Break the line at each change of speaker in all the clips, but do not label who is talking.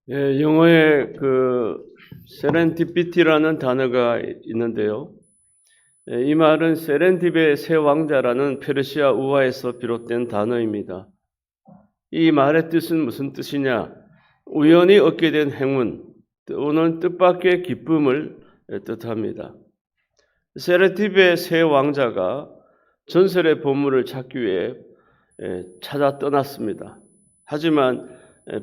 예, 영어에 세렌디피티라는 단어가 있는데요. 이 말은 세렌딥의 새 왕자라는 페르시아 우화에서 비롯된 단어입니다. 이 말의 뜻은 무슨 뜻이냐? 우연히 얻게 된 행운 또는 뜻밖의 기쁨을 뜻합니다. 세렌딥의 새 왕자가 전설의 보물을 찾기 위해 찾아 떠났습니다. 하지만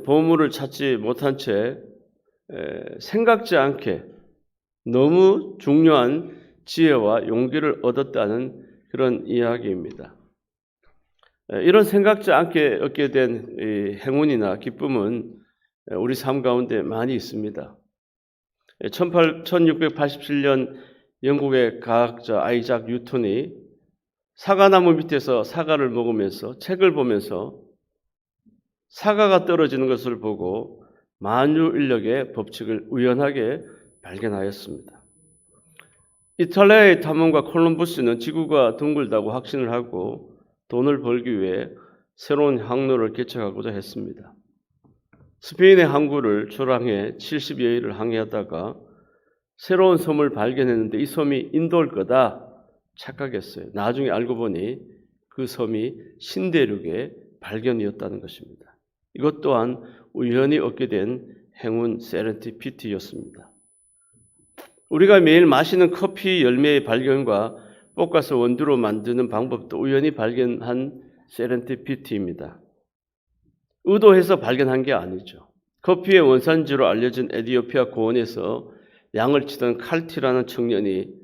보물을 찾지 못한 채 생각지 않게 너무 중요한 지혜와 용기를 얻었다는 그런 이야기입니다. 이런 생각지 않게 얻게 된 행운이나 기쁨은 우리 삶 가운데 많이 있습니다. 1687년 영국의 과학자 아이작 뉴턴이 사과나무 밑에서 사과를 먹으면서 책을 보면서 사과가 떨어지는 것을 보고 만유인력의 법칙을 우연하게 발견하였습니다. 이탈리아의 탐험가 콜럼버스는 지구가 둥글다고 확신을 하고 돈을 벌기 위해 새로운 항로를 개척하고자 했습니다. 스페인의 항구를 출항해 70여일을 항해하다가 새로운 섬을 발견했는데 이 섬이 인도일 거다 착각했어요. 나중에 알고 보니 그 섬이 신대륙의 발견이었다는 것입니다. 이것 또한 우연히 얻게 된 행운 세렌디피티였습니다. 우리가 매일 마시는 커피 열매의 발견과 볶아서 원두로 만드는 방법도 우연히 발견한 세렌디피티입니다. 의도해서 발견한 게 아니죠. 커피의 원산지로 알려진 에티오피아 고원에서 양을 치던 칼티라는 청년이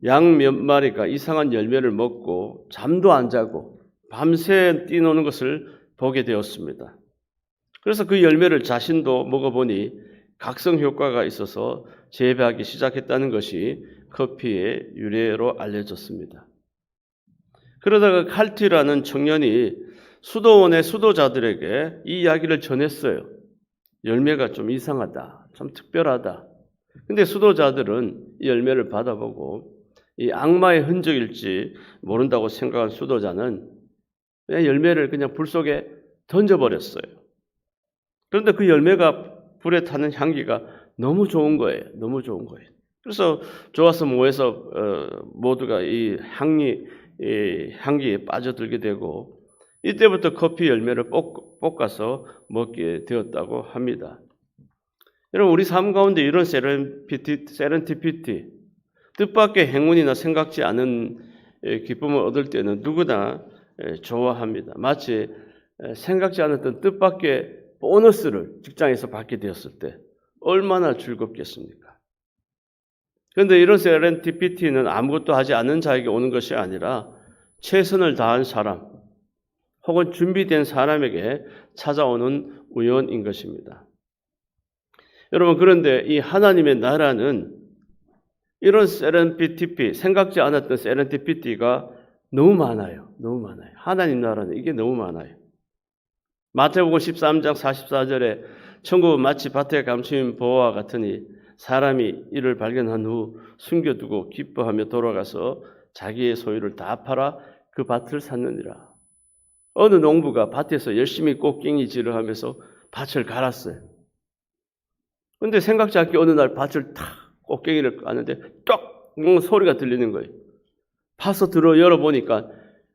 양 몇 마리가 이상한 열매를 먹고 잠도 안 자고 밤새 뛰노는 것을 보게 되었습니다. 그래서 그 열매를 자신도 먹어보니 각성 효과가 있어서 재배하기 시작했다는 것이 커피의 유래로 알려졌습니다. 그러다가 칼티라는 청년이 수도원의 수도자들에게 이 이야기를 전했어요. 열매가 좀 이상하다, 좀 특별하다. 근데 수도자들은 이 열매를 받아보고 이 악마의 흔적일지 모른다고 생각한 수도자는 그냥 열매를 그냥 불 속에 던져버렸어요. 그런데 그 열매가 불에 타는 향기가 너무 좋은 거예요. 너무 좋은 거예요. 그래서 좋아서 모여서 모두가 이 향기에 빠져들게 되고 이때부터 커피 열매를 볶아서 먹게 되었다고 합니다. 여러분, 우리 삶 가운데 이런 세렌디피티, 뜻밖의 행운이나 생각지 않은 기쁨을 얻을 때는 누구나 좋아합니다. 마치 생각지 않았던 뜻밖의 보너스를 직장에서 받게 되었을 때 얼마나 즐겁겠습니까? 그런데 이런 세렌디피티는 아무것도 하지 않은 자에게 오는 것이 아니라 최선을 다한 사람 혹은 준비된 사람에게 찾아오는 우연인 것입니다. 여러분, 그런데 이 하나님의 나라는 이런 세렌디피티, 생각지 않았던 세렌디피티가 너무 많아요. 너무 많아요. 하나님 나라는 이게 너무 많아요. 마태복음 13장 44절에 천국은 마치 밭에 감추인 보화와 같으니 사람이 이를 발견한 후 숨겨두고 기뻐하며 돌아가서 자기의 소유를 다 팔아 그 밭을 샀느니라. 어느 농부가 밭에서 열심히 꽃갱이질을 하면서 밭을 갈았어요. 그런데 생각지 않게 어느 날 밭을 탁 꽃갱이를 까는데 딱 소리가 들리는 거예요. 파서 열어보니까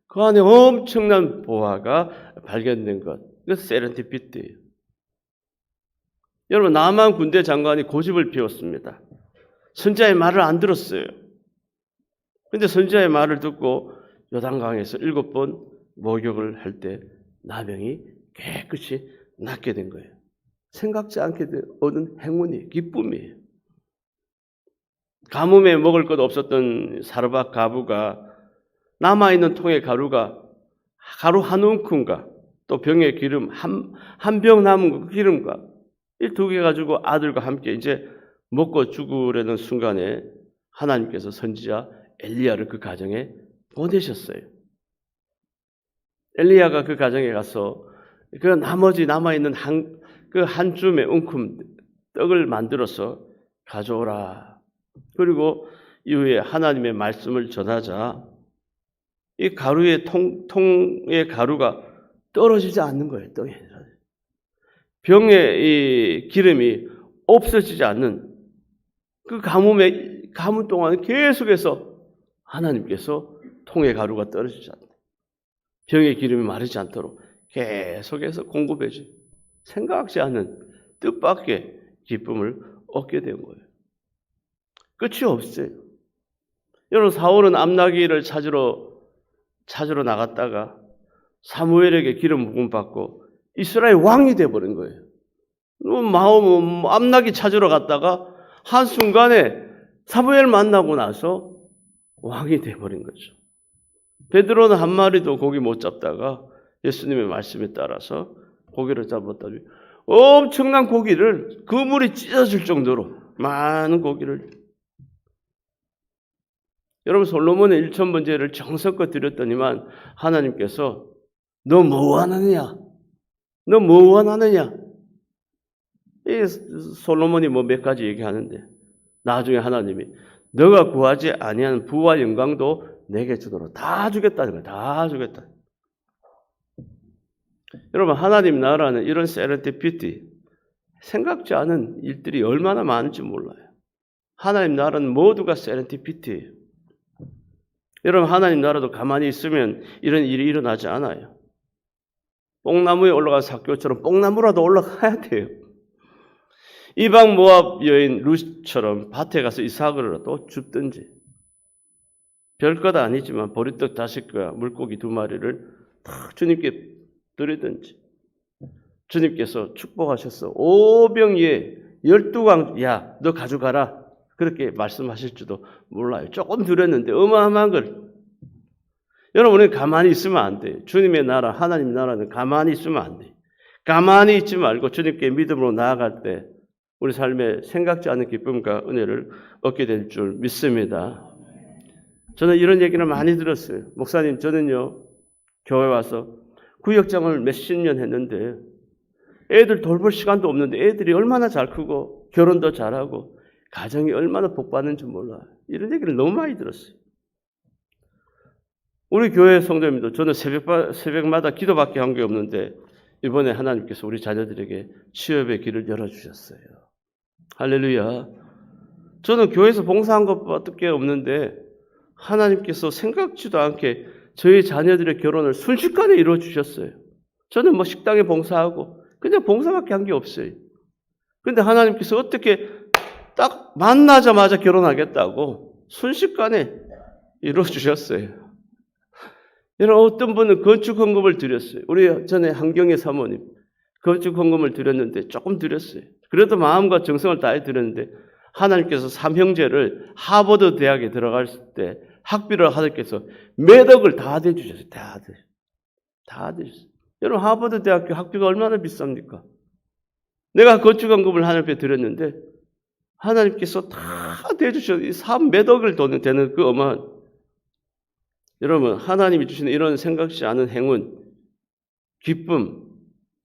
그 안에 엄청난 보화가 발견된 것. 이것은 세렌디피티예요. 여러분, 나만 군대 장관이 고집을 피웠습니다. 선지자의 말을 안 들었어요. 그런데 선지자의 말을 듣고 요단강에서 7번 목욕을 할 때 나병이 깨끗이 낫게 된 거예요. 생각지 않게 얻은 행운이에요. 기쁨이에요. 가뭄에 먹을 것 없었던 사르밧 가부가 남아있는 통의 가루 한 움큼과 또 병의 기름 한 병 남은 그 기름과 이 두 개 가지고 아들과 함께 이제 먹고 죽으려는 순간에 하나님께서 선지자 엘리야를 그 가정에 보내셨어요. 엘리야가 그 가정에 가서 그 나머지 남아있는 한 줌의 움큼 떡을 만들어서 가져오라. 그리고 이후에 하나님의 말씀을 전하자 이 가루의 통의 가루가 떨어지지 않는 거예요. 떡이 병의 이 기름이 없어지지 않는 그 가뭄 동안 계속해서 하나님께서 통의 가루가 떨어지지 않는 병의 기름이 마르지 않도록 계속해서 공급해 주 생각지 않은 뜻밖의 기쁨을 얻게 된 거예요. 끝이 없어요. 여러분 사울은 암나기를 찾으러 나갔다가 사무엘에게 기름 부음 받고 이스라엘 왕이 되어버린 거예요. 암나기 찾으러 갔다가 한순간에 사무엘 만나고 나서 왕이 되어버린 거죠. 베드로는 한 마리도 고기 못 잡다가 예수님의 말씀에 따라서 고기를 잡았다니 엄청난 고기를 그물이 찢어질 정도로 많은 고기를 여러분 솔로몬의 1,000번제를 정성껏 드렸더니만 하나님께서 너 뭐 원하느냐? 너 뭐 원하느냐? 이 솔로몬이 뭐 몇 가지 얘기하는데 나중에 하나님이 너가 구하지 아니한 부와 영광도 내게 주도록 다 주겠다는 거야. 다 주겠다. 여러분 하나님 나라는 이런 세렌디피티 생각지 않은 일들이 얼마나 많은지 몰라요. 하나님 나라는 모두가 세렌디피티예요. 여러분 하나님 나라도 가만히 있으면 이런 일이 일어나지 않아요. 뽕나무에 올라간 삭개오처럼 뽕나무라도 올라가야 돼요. 이방 모압 여인 룻처럼 밭에 가서 이삭을라도 줍든지 별것 아니지만 보리떡 5개와 물고기 2마리를 다 주님께 드리든지 주님께서 축복하셔서 오병이에 12광 야 너 가져가라 그렇게 말씀하실지도 몰라요. 조금 드렸는데 어마어마한 걸 여러분 우리는 가만히 있으면 안 돼요. 주님의 나라 하나님 나라는 가만히 있으면 안 돼요. 가만히 있지 말고 주님께 믿음으로 나아갈 때 우리 삶에 생각지 않은 기쁨과 은혜를 얻게 될 줄 믿습니다. 저는 이런 얘기를 많이 들었어요. 목사님 저는요 교회 와서 구역장을 몇십 년 했는데 애들 돌볼 시간도 없는데 애들이 얼마나 잘 크고 결혼도 잘하고 가정이 얼마나 복받는지 몰라요. 이런 얘기를 너무 많이 들었어요. 우리 교회 성도님도 저는 새벽마다 기도밖에 한 게 없는데 이번에 하나님께서 우리 자녀들에게 취업의 길을 열어주셨어요. 할렐루야. 저는 교회에서 봉사한 것밖에 없는데 하나님께서 생각지도 않게 저희 자녀들의 결혼을 순식간에 이루어주셨어요. 저는 뭐 식당에 봉사하고 그냥 봉사밖에 한 게 없어요. 그런데 하나님께서 어떻게 딱 만나자마자 결혼하겠다고 순식간에 이루어주셨어요. 여러분 어떤 분은 건축 헌금을 드렸어요. 우리 전에 한경의 사모님 건축 헌금을 드렸는데 조금 드렸어요. 그래도 마음과 정성을 다해 드렸는데 하나님께서 삼형제를 하버드 대학에 들어갈 때 학비를 하나님께서 몇 억을 다 대주셨어요. 다 대주셨어요. 여러분 하버드 대학교 학비가 얼마나 비쌉니까? 내가 건축 헌금을 하나님 앞에 드렸는데 하나님께서 다 대주셨어요. 몇 억을 되는 그 어마한 여러분 하나님이 주시는 이런 생각지 않은 행운, 기쁨,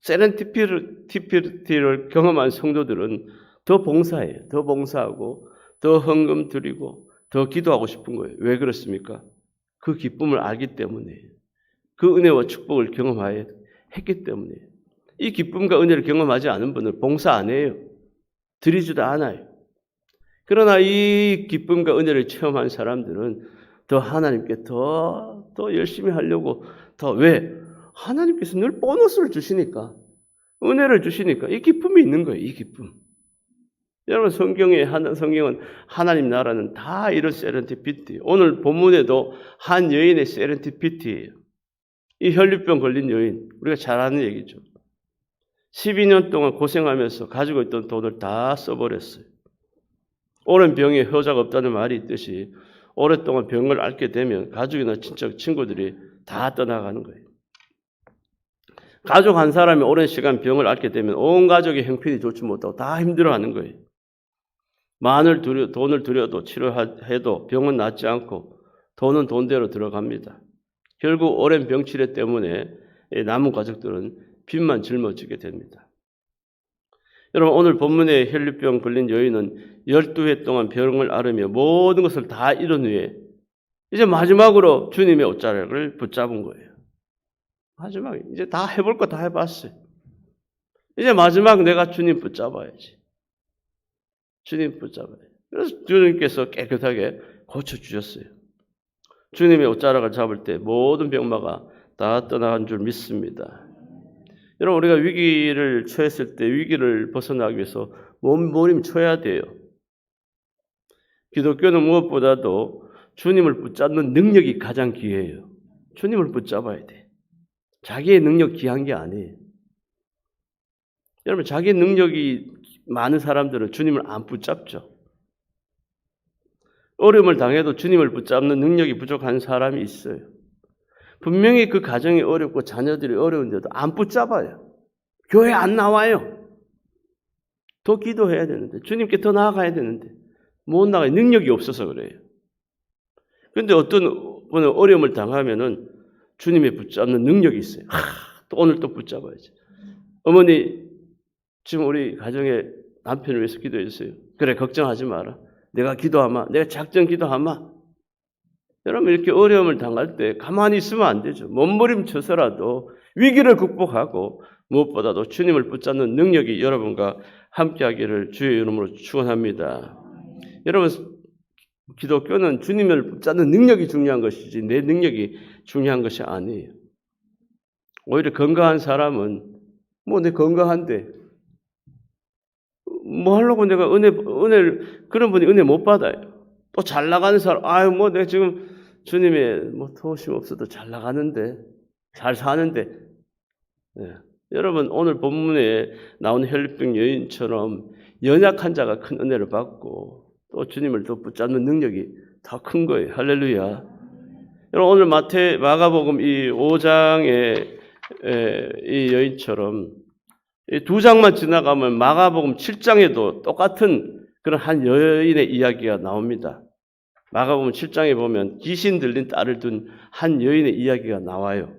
세렌디피티를 경험한 성도들은 더 봉사해요. 더 봉사하고 더 헌금 드리고 더 기도하고 싶은 거예요. 왜 그렇습니까? 그 기쁨을 알기 때문이에요. 그 은혜와 축복을 경험하여 했기 때문이에요. 이 기쁨과 은혜를 경험하지 않은 분은 봉사 안 해요. 드리지도 않아요. 그러나 이 기쁨과 은혜를 체험한 사람들은 더 하나님께 더 열심히 하려고 왜? 하나님께서 늘 보너스를 주시니까 은혜를 주시니까 이 기쁨이 있는 거예요. 이 기쁨. 여러분 성경은 하나님 나라는 다 이런 세렌디피티. 오늘 본문에도 한 여인의 세렌디피티예요. 이 혈류병 걸린 여인 우리가 잘 아는 얘기죠. 12년 동안 고생하면서 가지고 있던 돈을 다 써버렸어요. 오랜 병에 효자가 없다는 말이 있듯이 오랫동안 병을 앓게 되면 가족이나 친척, 친구들이 다 떠나가는 거예요. 가족 한 사람이 오랜 시간 병을 앓게 되면 온 가족이 형편이 좋지 못하고 다 힘들어하는 거예요. 돈을 들여도 치료해도 병은 낫지 않고 돈은 돈대로 들어갑니다. 결국 오랜 병치레 때문에 남은 가족들은 빚만 짊어지게 됩니다. 여러분 오늘 본문의 혈류병 걸린 여인은 12회 동안 병을 앓으며 모든 것을 다 이룬 후에 이제 마지막으로 주님의 옷자락을 붙잡은 거예요. 마지막에 이제 다 해볼 거 다 해봤어요. 이제 마지막 내가 주님 붙잡아야지. 주님 붙잡아야지. 그래서 주님께서 깨끗하게 고쳐주셨어요. 주님의 옷자락을 잡을 때 모든 병마가 다 떠나간 줄 믿습니다. 여러분, 우리가 위기를 처했을 때 위기를 벗어나기 위해서 몸부림쳐야 돼요. 기독교는 무엇보다도 주님을 붙잡는 능력이 가장 귀해요. 주님을 붙잡아야 돼. 자기의 능력 귀한 게 아니에요. 여러분, 자기 능력이 많은 사람들은 주님을 안 붙잡죠. 어려움을 당해도 주님을 붙잡는 능력이 부족한 사람이 있어요. 분명히 그 가정이 어렵고 자녀들이 어려운데도 안 붙잡아요. 교회 안 나와요. 더 기도해야 되는데, 주님께 더 나아가야 되는데 못 나가요. 능력이 없어서 그래요. 그런데 어떤 분은 어려움을 당하면은 주님의 붙잡는 능력이 있어요. 또 오늘 또 붙잡아야지. 어머니, 지금 우리 가정에 남편을 위해서 기도해 주세요. 그래, 걱정하지 마라. 내가 기도하마. 내가 작정 기도하마. 여러분, 이렇게 어려움을 당할 때 가만히 있으면 안 되죠. 몸부림쳐서라도 위기를 극복하고 무엇보다도 주님을 붙잡는 능력이 여러분과 함께하기를 주의 이름으로 축원합니다. 여러분, 기독교는 주님을 붙잡는 능력이 중요한 것이지 내 능력이 중요한 것이 아니에요. 오히려 건강한 사람은 내 건강한데 뭐 하려고 내가 은혜를 그런 분이 은혜 못 받아요. 또 잘 나가는 사람, 내가 지금 주님의 도우심 없어도 잘 나가는데, 잘 사는데. 네. 여러분, 오늘 본문에 나온 혈병 여인처럼 연약한 자가 큰 은혜를 받고 또 주님을 더 붙잡는 능력이 더 큰 거예요. 할렐루야. 여러분, 오늘 마가복음 이 5장의 이 여인처럼 이 2장만 지나가면 마가복음 7장에도 똑같은 그런 한 여인의 이야기가 나옵니다. 마가복음 7장에 보면 귀신 들린 딸을 둔 한 여인의 이야기가 나와요.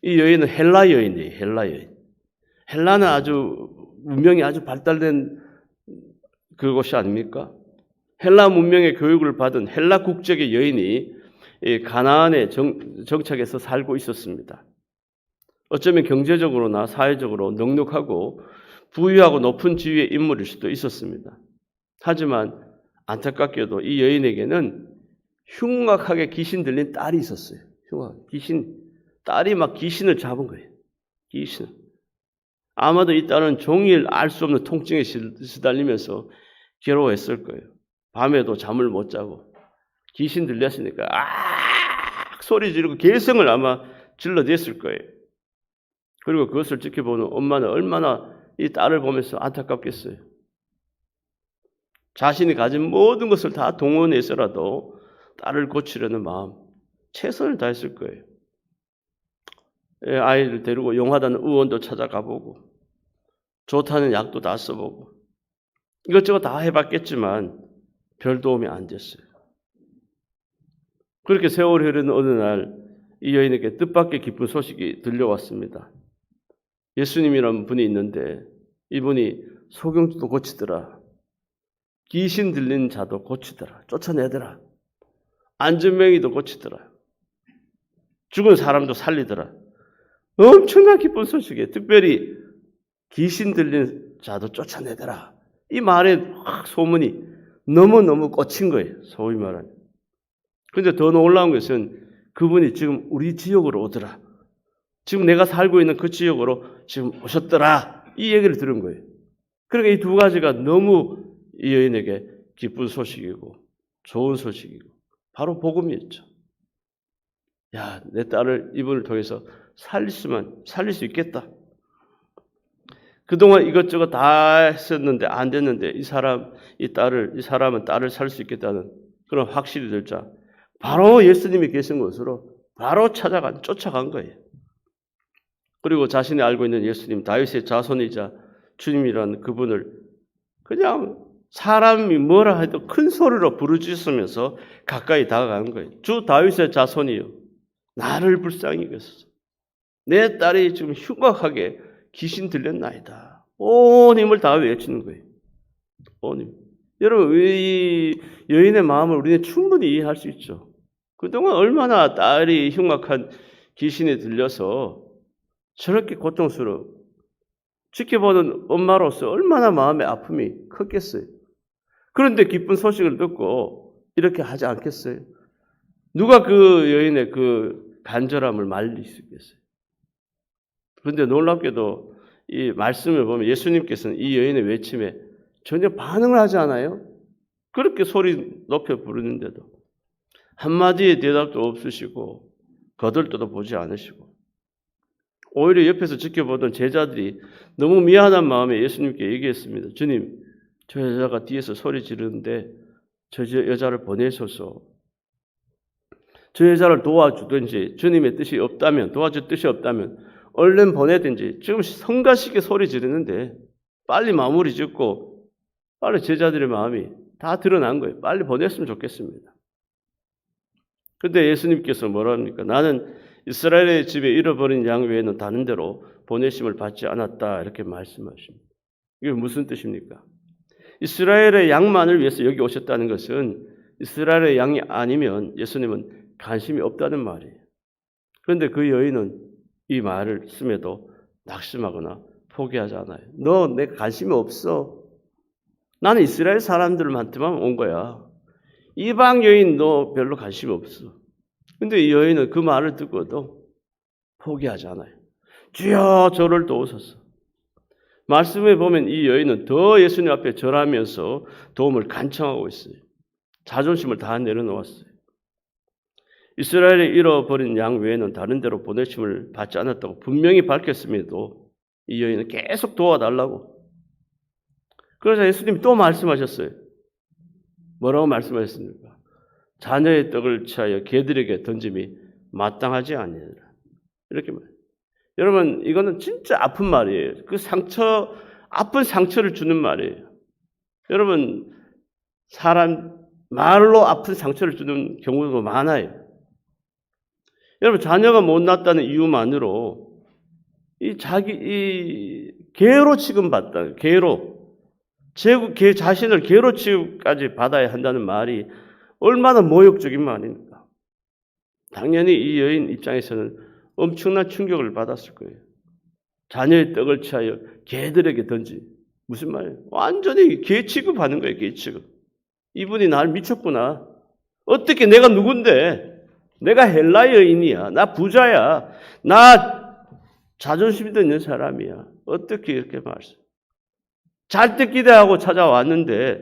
이 여인은 헬라 여인이에요. 헬라 여인. 헬라는 아주 문명이 아주 발달된 그곳이 아닙니까? 헬라 문명의 교육을 받은 헬라 국적의 여인이 가나안에 정착해서 살고 있었습니다. 어쩌면 경제적으로나 사회적으로 넉넉하고 부유하고 높은 지위의 인물일 수도 있었습니다. 하지만 안타깝게도 이 여인에게는 흉악하게 귀신 들린 딸이 있었어요. 딸이 막 귀신을 잡은 거예요. 귀신. 아마도 이 딸은 종일 알 수 없는 통증에 시달리면서 괴로워했을 거예요. 밤에도 잠을 못 자고 귀신 들렸으니까 소리 지르고 괴성을 아마 질러댔을 거예요. 그리고 그것을 지켜보는 엄마는 얼마나 이 딸을 보면서 안타깝겠어요. 자신이 가진 모든 것을 다 동원해서라도 딸을 고치려는 마음, 최선을 다했을 거예요. 아이를 데리고 용하다는 의원도 찾아가보고 좋다는 약도 다 써보고 이것저것 다 해봤겠지만 별 도움이 안 됐어요. 그렇게 세월이 흐르는 어느 날 이 여인에게 뜻밖의 기쁜 소식이 들려왔습니다. 예수님이라는 분이 있는데 이분이 소경도 고치더라. 귀신 들린 자도 고치더라. 쫓아내더라. 안전병이도 고치더라. 죽은 사람도 살리더라. 엄청난 기쁜 소식이에요. 특별히 귀신 들린 자도 쫓아내더라. 이 말에 소문이 너무너무 꽂힌 거예요. 소위 말하는. 그런데 더 놀라운 것은 그분이 지금 우리 지역으로 오더라. 지금 내가 살고 있는 그 지역으로 지금 오셨더라. 이 얘기를 들은 거예요. 그러니까 이 두 가지가 너무 이 여인에게 기쁜 소식이고 좋은 소식이고 바로 복음이었죠. 야, 내 딸을 이분을 통해서 살릴 수 있겠다. 그동안 이것저것 다 했었는데 안 됐는데 이 사람은 딸을 살 수 있겠다는 그런 확실히 들자. 바로 예수님이 계신 곳으로 바로 쫓아간 거예요. 그리고 자신이 알고 있는 예수님, 다윗의 자손이자 주님이라는 그분을 그냥 사람이 뭐라 해도 큰 소리로 부르짖으면서 가까이 다가가는 거예요. 주 다윗의 자손이요. 나를 불쌍히 여기소서. 내 딸이 지금 흉악하게 귀신 들렸나이다. 온 힘을 다 외치는 거예요. 온 힘. 여러분, 이 여인의 마음을 우리는 충분히 이해할 수 있죠. 그동안 얼마나 딸이 흉악한 귀신에 들려서 저렇게 고통스러워. 지켜보는 엄마로서 얼마나 마음의 아픔이 컸겠어요. 그런데 기쁜 소식을 듣고 이렇게 하지 않겠어요? 누가 그 여인의 그 간절함을 말릴 수 있겠어요? 그런데 놀랍게도 이 말씀을 보면 예수님께서는 이 여인의 외침에 전혀 반응을 하지 않아요. 그렇게 소리 높여 부르는데도 한마디의 대답도 없으시고 거들떠도 보지 않으시고 오히려 옆에서 지켜보던 제자들이 너무 미안한 마음에 예수님께 얘기했습니다. 주님, 저 여자가 뒤에서 소리 지르는데 저 여자를 보내셔서 저 여자를 도와주든지 주님의 뜻이 없다면 도와줄 뜻이 없다면 얼른 보내든지 지금 성가시게 소리 지르는데 빨리 마무리 짓고 빨리 제자들의 마음이 다 드러난 거예요. 빨리 보냈으면 좋겠습니다. 그런데 예수님께서 뭐라 합니까? 나는 이스라엘의 집에 잃어버린 양 외에는 다른 데로 보내심을 받지 않았다 이렇게 말씀하십니다. 이게 무슨 뜻입니까? 이스라엘의 양만을 위해서 여기 오셨다는 것은 이스라엘의 양이 아니면 예수님은 관심이 없다는 말이에요. 그런데 그 여인은 이 말을 쓰면도 낙심하거나 포기하지 않아요. 너 내가 관심이 없어. 나는 이스라엘 사람들한테만 온 거야. 이방 여인 너 별로 관심이 없어. 근데 이 여인은 그 말을 듣고도 포기하지 않아요. 주여 저를 도우소서. 말씀에 보면 이 여인은 더 예수님 앞에 절하면서 도움을 간청하고 있어요. 자존심을 다 내려놓았어요. 이스라엘에 잃어버린 양 외에는 다른 데로 보내심을 받지 않았다고 분명히 밝혔음에도 이 여인은 계속 도와달라고. 그래서 예수님이 또 말씀하셨어요. 뭐라고 말씀하셨습니까? 자녀의 떡을 취하여 개들에게 던짐이 마땅하지 아니하라. 이렇게 말해요. 여러분 이거는 진짜 아픈 말이에요. 그 상처, 아픈 상처를 주는 말이에요. 여러분 사람 말로 아픈 상처를 주는 경우도 많아요. 여러분 자녀가 못 낳았다는 이유만으로 이 개로 취급받다. 개로 개 자신을 개로 취급까지 받아야 한다는 말이 얼마나 모욕적인 말입니까? 당연히 이 여인 입장에서는 엄청난 충격을 받았을 거예요. 자녀의 떡을 취하여 개들에게 던지. 무슨 말이에요? 완전히 개 취급하는 거예요. 개 취급. 이분이 날 미쳤구나. 어떻게 내가 누군데? 내가 헬라 여인이야. 나 부자야. 나 자존심도 있는 사람이야. 어떻게 이렇게 말씀? 잘때 기대하고 찾아왔는데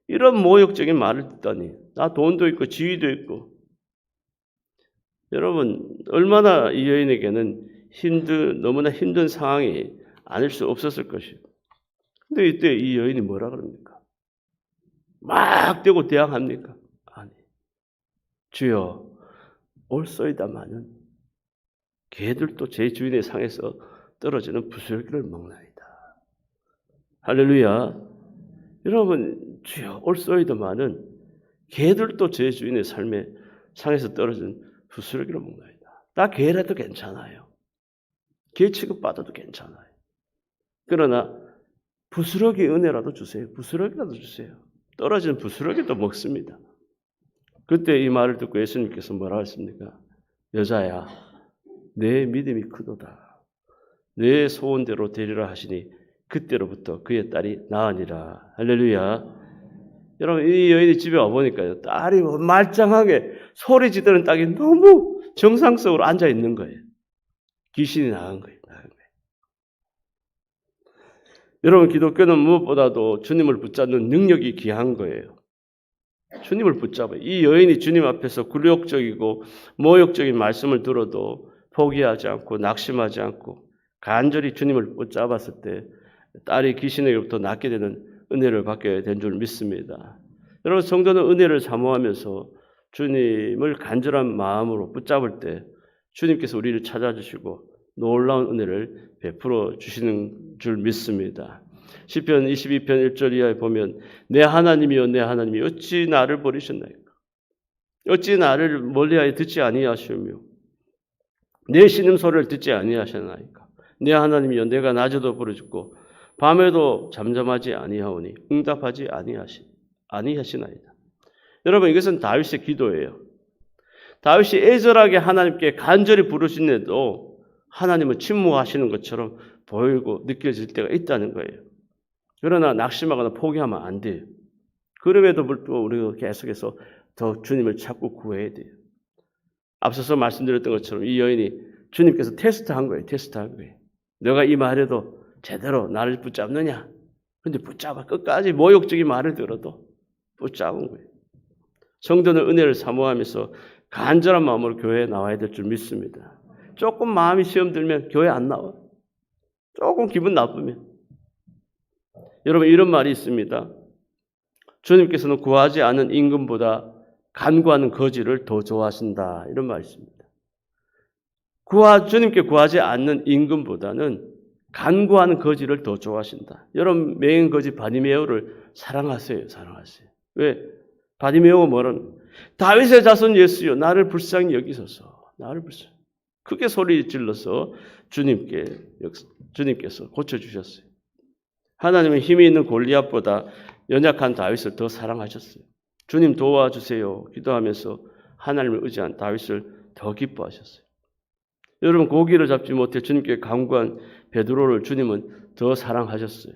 이런 모욕적인 말을 듣다니. 나 돈도 있고 지위도 있고. 여러분 얼마나 이 여인에게는 너무나 힘든 상황이 아닐 수 없었을 것이에요. 근데 이때 이 여인이 뭐라 그럽니까? 막 대고 대항합니까? 아니. 주여 올소이다마는 개들도 제 주인의 상에서 떨어지는 부스러기를 먹나이다. 할렐루야. 여러분 주여 올소이다마는 개들도 제 주인의 삶의 상에서 떨어지는 부스러기를 먹나이다. 나 개라도 괜찮아요. 개 취급받아도 괜찮아요. 그러나 부스러기 은혜라도 주세요. 부스러기라도 주세요. 떨어지는 부스러기도 먹습니다. 그때 이 말을 듣고 예수님께서 뭐라 했습니까? 여자야, 내 믿음이 크도다. 내 소원대로 되리라 하시니 그때로부터 그의 딸이 나으니라. 할렐루야. 여러분 이 여인이 집에 와보니까요. 딸이 말짱하게 소리 지르는 딸이 너무 정상적으로 앉아있는 거예요. 귀신이 나간 거예요. 여러분 기독교는 무엇보다도 주님을 붙잡는 능력이 귀한 거예요. 주님을 붙잡아요. 이 여인이 주님 앞에서 굴욕적이고 모욕적인 말씀을 들어도 포기하지 않고 낙심하지 않고 간절히 주님을 붙잡았을 때 딸이 귀신에게부터 낫게 되는 은혜를 받게 된 줄 믿습니다. 여러분 성도는 은혜를 사모하면서 주님을 간절한 마음으로 붙잡을 때 주님께서 우리를 찾아주시고 놀라운 은혜를 베풀어 주시는 줄 믿습니다. 시편 22편 1절 이하에 보면 내 하나님이여 내 하나님이 어찌 나를 버리셨나이까? 어찌 나를 멀리하여 듣지 아니하시며 내 신음소리를 듣지 아니하셨나이까? 내 하나님이여 내가 낮에도 부르짖고 밤에도 잠잠하지 아니하오니 응답하지 아니하시나이다. 여러분 이것은 다윗의 기도예요. 다윗이 애절하게 하나님께 간절히 부르짖는데도 하나님은 침묵하시는 것처럼 보이고 느껴질 때가 있다는 거예요. 그러나 낙심하거나 포기하면 안 돼요. 그럼에도 불구하고 우리가 계속해서 더 주님을 찾고 구해야 돼요. 앞서서 말씀드렸던 것처럼 이 여인이 주님께서 테스트한 거예요. 테스트한 거예요. 너가 이 말에도 제대로 나를 붙잡느냐? 근데 붙잡아. 끝까지 모욕적인 말을 들어도 붙잡은 거예요. 성도는 은혜를 사모하면서 간절한 마음으로 교회에 나와야 될 줄 믿습니다. 조금 마음이 시험 들면 교회 안 나와. 조금 기분 나쁘면. 여러분 이런 말이 있습니다. 주님께서는 구하지 않은 임금보다 간구하는 거지를 더 좋아하신다. 이런 말이 있습니다. 주님께 구하지 않는 임금보다는 간구하는 거지를 더 좋아하신다. 여러분 맹인 거지 바디메오를 사랑하세요. 사랑하세요. 왜? 바디메오가 뭐라는 다윗의 자손 예수여 나를 불쌍히 여기소서. 나를 불쌍히. 크게 소리 질러서 주님께서 고쳐주셨어요. 하나님은 힘이 있는 골리앗보다 연약한 다윗을 더 사랑하셨어요. 주님 도와주세요. 기도하면서 하나님을 의지한 다윗을 더 기뻐하셨어요. 여러분 고기를 잡지 못해 주님께 간구한 베드로를 주님은 더 사랑하셨어요.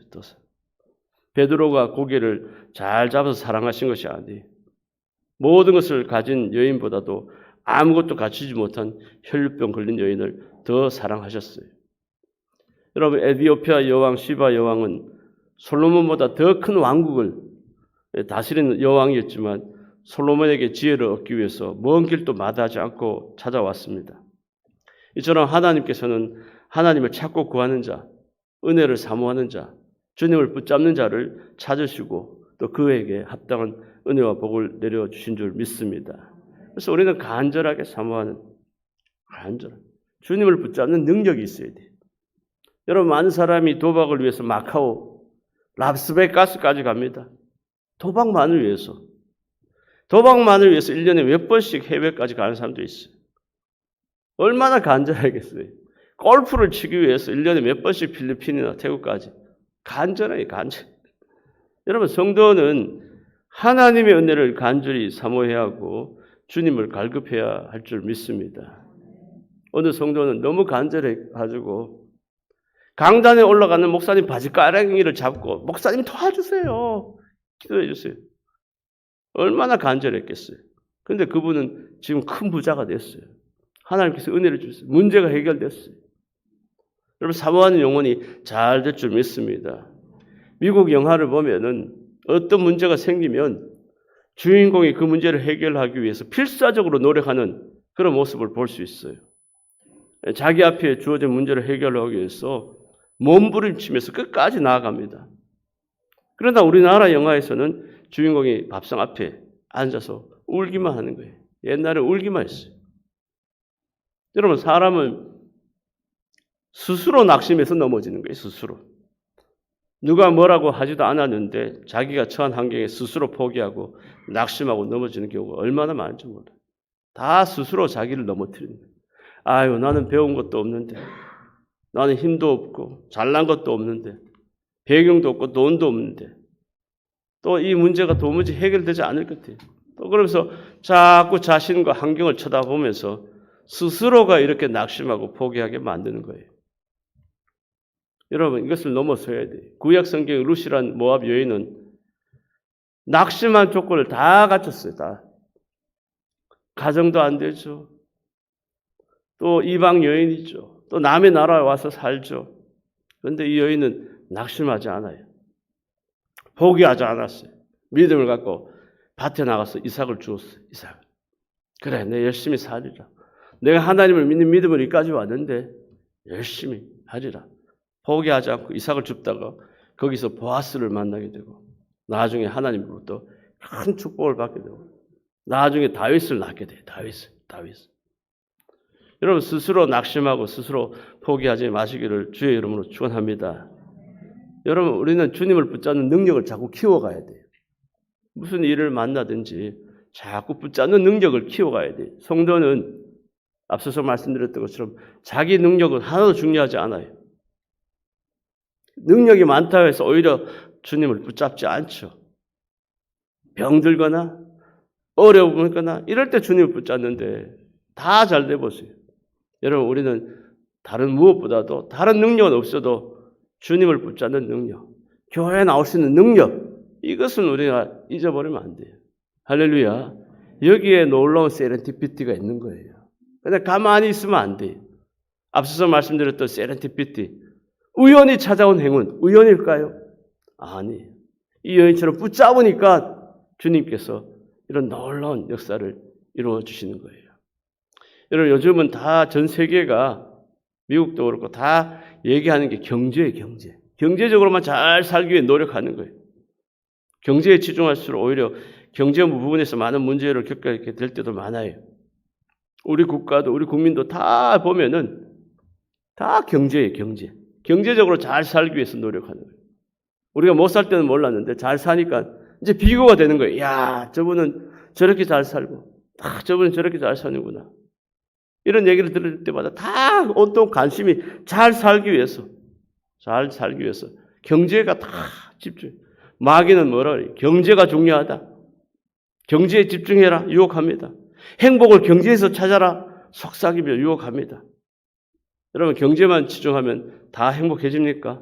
베드로가 고기를 잘 잡아서 사랑하신 것이 아니에요. 모든 것을 가진 여인보다도 아무것도 갖추지 못한 혈류병 걸린 여인을 더 사랑하셨어요. 여러분 에티오피아 여왕 시바 여왕은 솔로몬보다 더 큰 왕국을 다스리는 여왕이었지만 솔로몬에게 지혜를 얻기 위해서 먼 길도 마다하지 않고 찾아왔습니다. 이처럼 하나님께서는 하나님을 찾고 구하는 자, 은혜를 사모하는 자, 주님을 붙잡는 자를 찾으시고 또 그에게 합당한 은혜와 복을 내려주신 줄 믿습니다. 그래서 우리는 간절하게 사모하는 주님을 붙잡는 능력이 있어야 돼요. 여러분 많은 사람이 도박을 위해서 마카오, 라스베가스까지 갑니다. 도박만을 위해서 1년에 몇 번씩 해외까지 가는 사람도 있어요. 얼마나 간절하겠어요. 골프를 치기 위해서 1년에 몇 번씩 필리핀이나 태국까지. 간절해요. 여러분 성도는 하나님의 은혜를 간절히 사모해야 하고 주님을 갈급해야 할 줄 믿습니다. 어느 성도는 너무 간절해가지고 강단에 올라가는 목사님 바지가랑이를 잡고 목사님 도와주세요. 기도해 주세요. 얼마나 간절했겠어요. 그런데 그분은 지금 큰 부자가 됐어요. 하나님께서 은혜를 주셨어요. 문제가 해결됐어요. 여러분 사모하는 영혼이 잘 될 줄 믿습니다. 미국 영화를 보면은 어떤 문제가 생기면 주인공이 그 문제를 해결하기 위해서 필사적으로 노력하는 그런 모습을 볼 수 있어요. 자기 앞에 주어진 문제를 해결하기 위해서 몸부림치면서 끝까지 나아갑니다. 그러나 우리나라 영화에서는 주인공이 밥상 앞에 앉아서 울기만 하는 거예요. 옛날에 울기만 했어요. 여러분 사람은 스스로 낙심해서 넘어지는 거예요. 스스로. 누가 뭐라고 하지도 않았는데 자기가 처한 환경에 스스로 포기하고 낙심하고 넘어지는 경우가 얼마나 많은지 몰라요. 다 스스로 자기를 넘어뜨리는 거예요. 아유 나는 배운 것도 없는데 나는 힘도 없고 잘난 것도 없는데 배경도 없고 돈도 없는데 또 이 문제가 도무지 해결되지 않을 것 같아요. 또 그러면서 자꾸 자신과 환경을 쳐다보면서 스스로가 이렇게 낙심하고 포기하게 만드는 거예요. 여러분 이것을 넘어서야 돼요. 구약 성경 룻이란 모압 여인은 낙심한 조건을 다 갖췄어요. 다. 가정도 안 되죠. 또 이방 여인이죠. 또 남의 나라에 와서 살죠. 그런데 이 여인은 낙심하지 않아요. 포기하지 않았어요. 믿음을 갖고 밭에 나가서 이삭을 주었어요. 이삭. 그래, 내 열심히 살리라. 내가 하나님을 믿는 믿음을 여기까지 왔는데 열심히 하리라. 포기하지 않고 이삭을 줍다가 거기서 보아스를 만나게 되고 나중에 하나님으로부터 큰 축복을 받게 되고 나중에 다윗을 낳게 돼요. 다윗. 여러분 스스로 낙심하고 스스로 포기하지 마시기를 주의 이름으로 축원합니다. 여러분 우리는 주님을 붙잡는 능력을 자꾸 키워가야 돼요. 무슨 일을 만나든지 자꾸 붙잡는 능력을 키워가야 돼요. 성도는 앞서서 말씀드렸던 것처럼 자기 능력은 하나도 중요하지 않아요. 능력이 많다고 해서 오히려 주님을 붙잡지 않죠. 병들거나 어려우거나 이럴 때 주님을 붙잡는데 다 잘 돼 보세요. 여러분 우리는 다른 무엇보다도 다른 능력은 없어도 주님을 붙잡는 능력, 교회에 나올 수 있는 능력, 이것은 우리가 잊어버리면 안 돼요. 할렐루야. 여기에 놀라운 세렌티피티가 있는 거예요. 근데 가만히 있으면 안 돼요. 앞서서 말씀드렸던 세렌티피티, 우연히 찾아온 행운, 우연일까요? 아니에요. 이 여인처럼 붙잡으니까 주님께서 이런 놀라운 역사를 이루어 주시는 거예요. 여러분, 요즘은 다 전 세계가 미국도 그렇고 다 얘기하는 게 경제예요, 경제. 경제적으로만 잘 살기 위해 노력하는 거예요. 경제에 치중할수록 오히려 경제 부분에서 많은 문제를 겪게 될 때도 많아요. 우리 국가도 우리 국민도 다 보면은 다 경제예요, 경제. 경제적으로 잘 살기 위해서 노력하는 거예요. 우리가 못 살 때는 몰랐는데 잘 사니까 이제 비교가 되는 거예요. 야, 저분은 저렇게 잘 살고, 저분은 저렇게 잘 사는구나. 이런 얘기를 들을 때마다 다 온통 관심이 잘 살기 위해서, 잘 살기 위해서. 경제가 다 집중. 마귀는 뭐라 그래요? 경제가 중요하다. 경제에 집중해라. 유혹합니다. 행복을 경제에서 찾아라. 속삭이며 유혹합니다. 여러분, 경제만 치중하면 다 행복해집니까?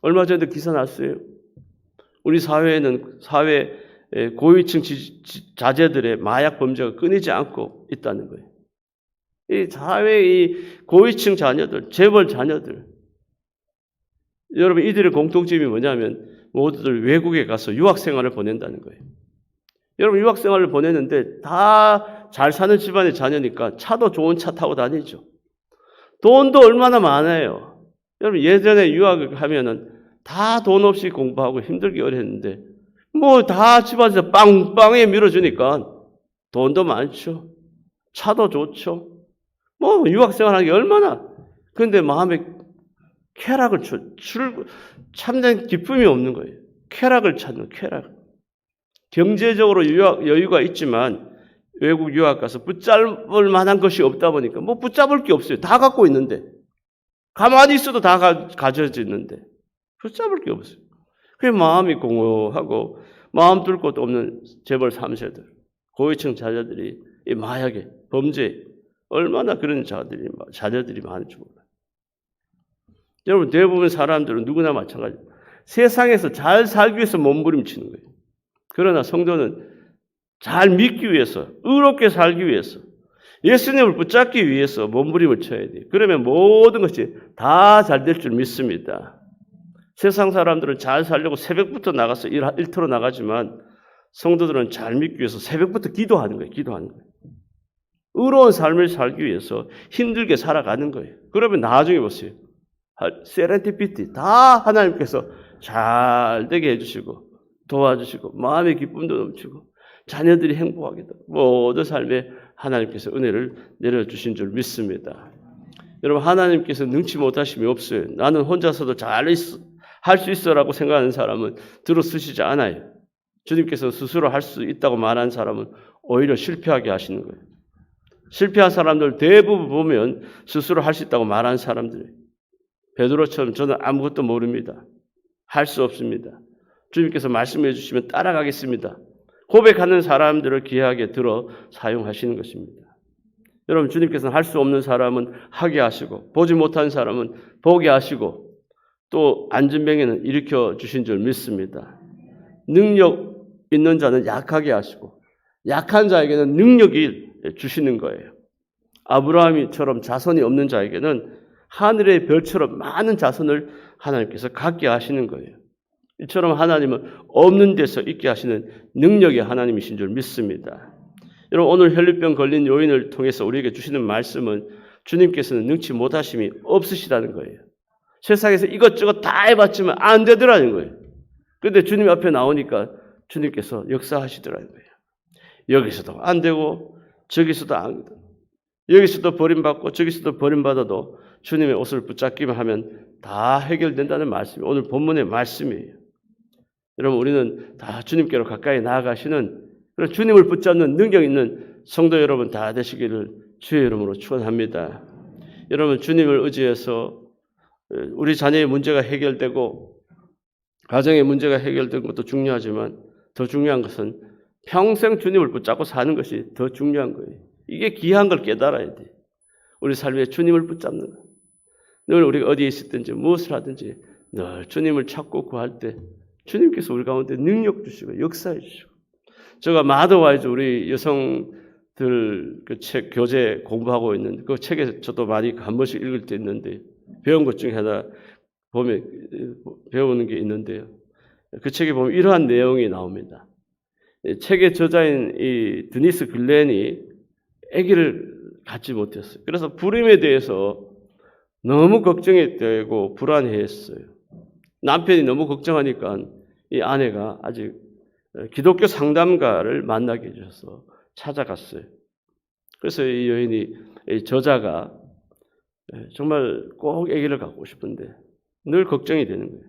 얼마 전에도 기사 났어요. 우리 사회에는 사회 고위층 자제들의 마약 범죄가 끊이지 않고 있다는 거예요. 이 사회의 고위층 자녀들, 재벌 자녀들, 여러분 이들의 공통점이 뭐냐면 모두들 외국에 가서 유학 생활을 보낸다는 거예요. 여러분 유학 생활을 보내는데 다 잘 사는 집안의 자녀니까 차도 좋은 차 타고 다니죠. 돈도 얼마나 많아요. 여러분 예전에 유학을 하면은 다 돈 없이 공부하고 힘들게 어렸는데 뭐 다 집안에서 빵빵에 밀어주니까 돈도 많죠. 차도 좋죠. 뭐 유학생활하는 게 얼마나. 그런데 마음에 쾌락을 참된 기쁨이 없는 거예요. 쾌락을 찾는 쾌락. 경제적으로 여유가 있지만 외국 유학 가서 붙잡을 만한 것이 없다 보니까 뭐 붙잡을 게 없어요. 다 갖고 있는데. 가만히 있어도 다 가져져 있는데. 붙잡을 게 없어요. 그게 마음이 공허하고 마음 뚫 곳도 없는 재벌 3세들, 고위층 자녀들이 이 마약에, 범죄에 얼마나 그런 자녀들이 많은지 몰라요. 여러분 대부분 사람들은 누구나 마찬가지예요. 세상에서 잘 살기 위해서 몸부림치는 거예요. 그러나 성도는 잘 믿기 위해서, 의롭게 살기 위해서, 예수님을 붙잡기 위해서 몸부림을 쳐야 돼요. 그러면 모든 것이 다 잘 될 줄 믿습니다. 세상 사람들은 잘 살려고 새벽부터 나가서 일터로 나가지만 성도들은 잘 믿기 위해서 새벽부터 기도하는 거예요. 기도하는 거예요. 의로운 삶을 살기 위해서 힘들게 살아가는 거예요. 그러면 나중에 보세요. 세렌티피티 다 하나님께서 잘 되게 해주시고 도와주시고 마음의 기쁨도 넘치고 자녀들이 행복하게 되고 모든 삶에 하나님께서 은혜를 내려주신 줄 믿습니다. 여러분 하나님께서 능치 못하심이 없어요. 나는 혼자서도 할 수 있어라고 생각하는 사람은 들어쓰시지 않아요. 주님께서 스스로 할 수 있다고 말하는 사람은 오히려 실패하게 하시는 거예요. 실패한 사람들 대부분 보면 스스로 할 수 있다고 말하는 사람들이에요. 베드로처럼 저는 아무것도 모릅니다. 할 수 없습니다. 주님께서 말씀해 주시면 따라가겠습니다. 고백하는 사람들을 귀하게 들어 사용하시는 것입니다. 여러분 주님께서는 할 수 없는 사람은 하게 하시고 보지 못한 사람은 보게 하시고 또 안전병에는 일으켜 주신 줄 믿습니다. 능력 있는 자는 약하게 하시고 약한 자에게는 능력이 주시는 거예요. 아브라함처럼 자손이 없는 자에게는 하늘의 별처럼 많은 자손을 하나님께서 갖게 하시는 거예요. 이처럼 하나님은 없는 데서 있게 하시는 능력의 하나님이신 줄 믿습니다. 여러분 오늘 혈류병 걸린 요인을 통해서 우리에게 주시는 말씀은 주님께서는 능치 못하심이 없으시다는 거예요. 세상에서 이것저것 다 해봤지만 안 되더라는 거예요. 그런데 주님 앞에 나오니까 주님께서 역사하시더라는 거예요. 여기서도 안 되고 저기서도 안 되고 여기서도 버림받고 저기서도 버림받아도 주님의 옷을 붙잡기만 하면 다 해결된다는 말씀이 오늘 본문의 말씀이에요. 여러분 우리는 다 주님께로 가까이 나아가시는 그런 주님을 붙잡는 능력 있는 성도 여러분 다 되시기를 주의 이름으로 축원합니다. 여러분 주님을 의지해서 우리 자녀의 문제가 해결되고 가정의 문제가 해결된 것도 중요하지만 더 중요한 것은 평생 주님을 붙잡고 사는 것이 더 중요한 거예요. 이게 귀한 걸 깨달아야 돼요. 우리 삶에 주님을 붙잡는 거예요. 늘 우리가 어디에 있었든지 무엇을 하든지 늘 주님을 찾고 구할 때 주님께서 우리 가운데 능력 주시고 역사해 주시고 제가 마더와이즈 우리 여성들 그 책 교재 공부하고 있는 그 책에 저도 많이 한 번씩 읽을 때 있는데 배운 것 중에 하나 보면 배우는 게 있는데요. 그 책에 보면 이러한 내용이 나옵니다. 책의 저자인 이 드니스 글렌이 아기를 갖지 못했어요. 그래서 불임에 대해서 너무 걱정이 되고 불안해했어요. 남편이 너무 걱정하니까 이 아내가 아직 기독교 상담가를 만나게 해줘서 찾아갔어요. 그래서 이 여인이 이 저자가 정말 꼭 아기를 갖고 싶은데 늘 걱정이 되는 거예요.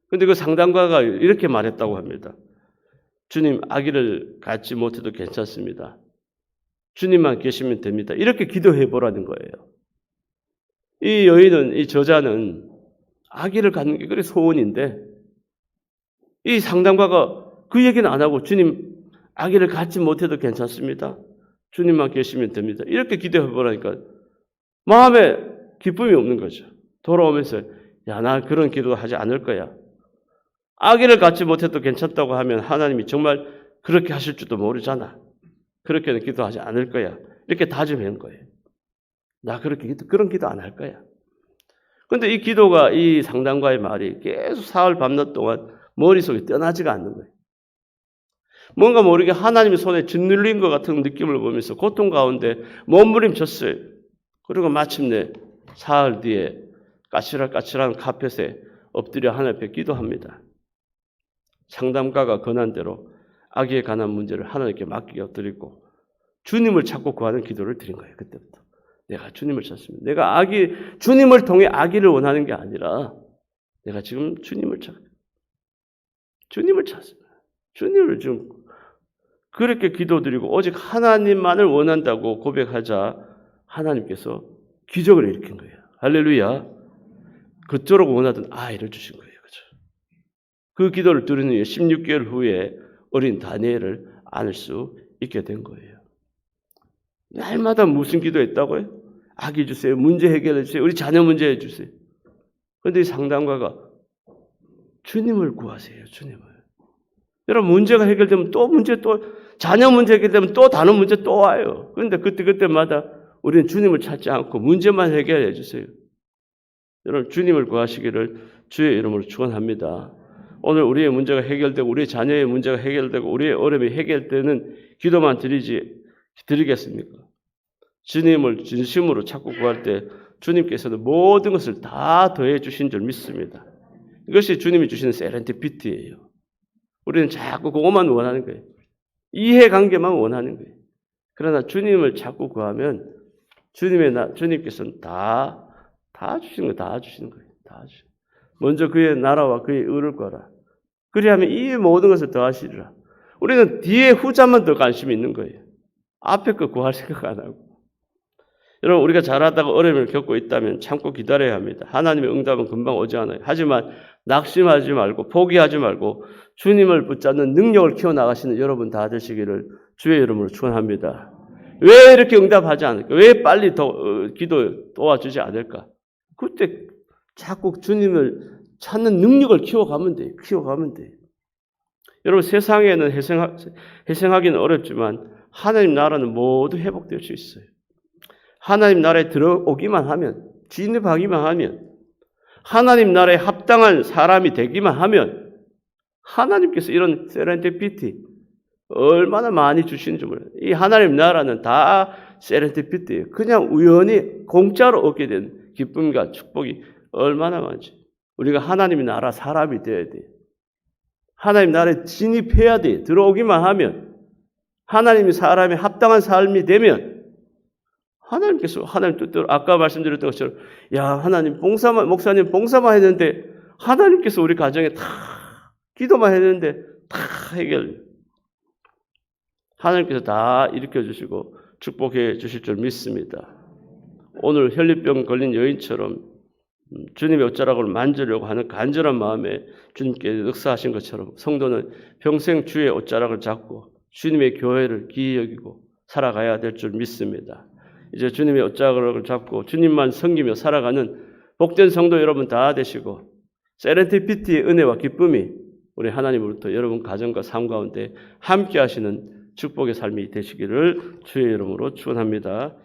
그런데 그 상담가가 이렇게 말했다고 합니다. 주님, 아기를 갖지 못해도 괜찮습니다. 주님만 계시면 됩니다. 이렇게 기도해 보라는 거예요. 이 여인은, 이 저자는 아기를 갖는 게 그래 소원인데 이 상담가가 그 얘기는 안 하고 주님, 아기를 갖지 못해도 괜찮습니다. 주님만 계시면 됩니다. 이렇게 기도해 보라니까 마음에 기쁨이 없는 거죠. 돌아오면서 야, 나 그런 기도 하지 않을 거야. 아기를 갖지 못해도 괜찮다고 하면 하나님이 정말 그렇게 하실 줄도 모르잖아. 그렇게는 기도하지 않을 거야. 이렇게 다짐한 거예요. 나 그런 기도 안 할 거야. 그런데 이 기도가 이 상담가의 말이 계속 사흘 밤낮 동안 머릿속에 떠나지가 않는 거예요. 뭔가 모르게 하나님의 손에 짓눌린 것 같은 느낌을 보면서 고통 가운데 몸부림쳤어요. 그리고 마침내 사흘 뒤에 까칠한 카펫에 엎드려 하나님 앞에 기도합니다. 상담가가 권한 대로 아기에 관한 문제를 하나님께 맡기게 드리고 주님을 찾고 구하는 기도를 드린 거예요. 그때부터. 내가 주님을 찾습니다. 내가 주님을 통해 아기를 원하는 게 아니라 내가 지금 주님을 찾습니다. 주님을 좀 그렇게 기도드리고 오직 하나님만을 원한다고 고백하자 하나님께서 기적을 일으킨 거예요. 할렐루야. 그토록 원하던 아이를 주신 거예요. 그죠? 그 기도를 들은 후에 16개월 후에 어린 다니엘을 안을 수 있게 된 거예요. 날마다 무슨 기도했다고요? 아기 주세요. 문제 해결해 주세요. 우리 자녀 문제 해주세요. 그런데 이 상담가가 주님을 구하세요. 주님을. 여러분 문제가 해결되면 또 자녀 문제 해결되면 또 다른 문제 또 와요. 그런데 그때마다 우리는 주님을 찾지 않고 문제만 해결해 주세요. 여러분 주님을 구하시기를 주의 이름으로 축원합니다. 오늘 우리의 문제가 해결되고 우리 자녀의 문제가 해결되고 우리의 어려움이 해결되는 기도만 드리겠습니까? 주님을 진심으로 찾고 구할 때 주님께서는 모든 것을 다 더해 주신 줄 믿습니다. 이것이 주님이 주시는 세렌디피티예요. 우리는 자꾸 그것만 원하는 거예요. 이해관계만 원하는 거예요. 그러나 주님을 찾고 구하면 주님께서는 다 주시는 거예요. 다 주시는. 먼저 그의 나라와 그의 의를 구하라. 그리하면 이 모든 것을 더하시리라. 우리는 뒤에 후자만 더 관심이 있는 거예요. 앞에 거 구할 생각 안 하고. 여러분 우리가 잘하다가 어려움을 겪고 있다면 참고 기다려야 합니다. 하나님의 응답은 금방 오지 않아요. 하지만 낙심하지 말고 포기하지 말고 주님을 붙잡는 능력을 키워나가시는 여러분 다 되시기를 주의 이름으로 축원합니다. 왜 이렇게 응답하지 않을까? 왜 빨리 기도 도와주지 않을까? 그때 자꾸 주님을 찾는 능력을 키워가면 돼요. 여러분 세상에는 회생하기는 어렵지만 하나님 나라는 모두 회복될 수 있어요. 하나님 나라에 들어오기만 하면, 진입하기만 하면, 하나님 나라에 합당한 사람이 되기만 하면 하나님께서 이런 세렌디피티 얼마나 많이 주시는지 몰라요. 이 하나님 나라는 다 세렌디피티예요. 그냥 우연히 공짜로 얻게 된 기쁨과 축복이 얼마나 많지. 우리가 하나님 나라 사람이 되어야 돼요. 하나님 나라에 진입해야 돼요. 들어오기만 하면 하나님이 사람이 합당한 삶이 되면 하나님께서 하나님 뜻대로 아까 말씀드렸던 것처럼 하나님 목사님 봉사만 했는데 하나님께서 우리 가정에 다 기도만 했는데 다 해결. 하나님께서 다 일으켜 주시고 축복해 주실 줄 믿습니다. 오늘 혈류병 걸린 여인처럼 주님의 옷자락을 만지려고 하는 간절한 마음에 주님께 역사하신 것처럼 성도는 평생 주의 옷자락을 잡고 주님의 교회를 기이 여기고 살아가야 될 줄 믿습니다. 이제 주님의 옷자락을 잡고 주님만 섬기며 살아가는 복된 성도 여러분 다 되시고 세렌티피티의 은혜와 기쁨이 우리 하나님으로부터 여러분 가정과 삶 가운데 함께 하시는 축복의 삶이 되시기를 주의 이름으로 축원합니다.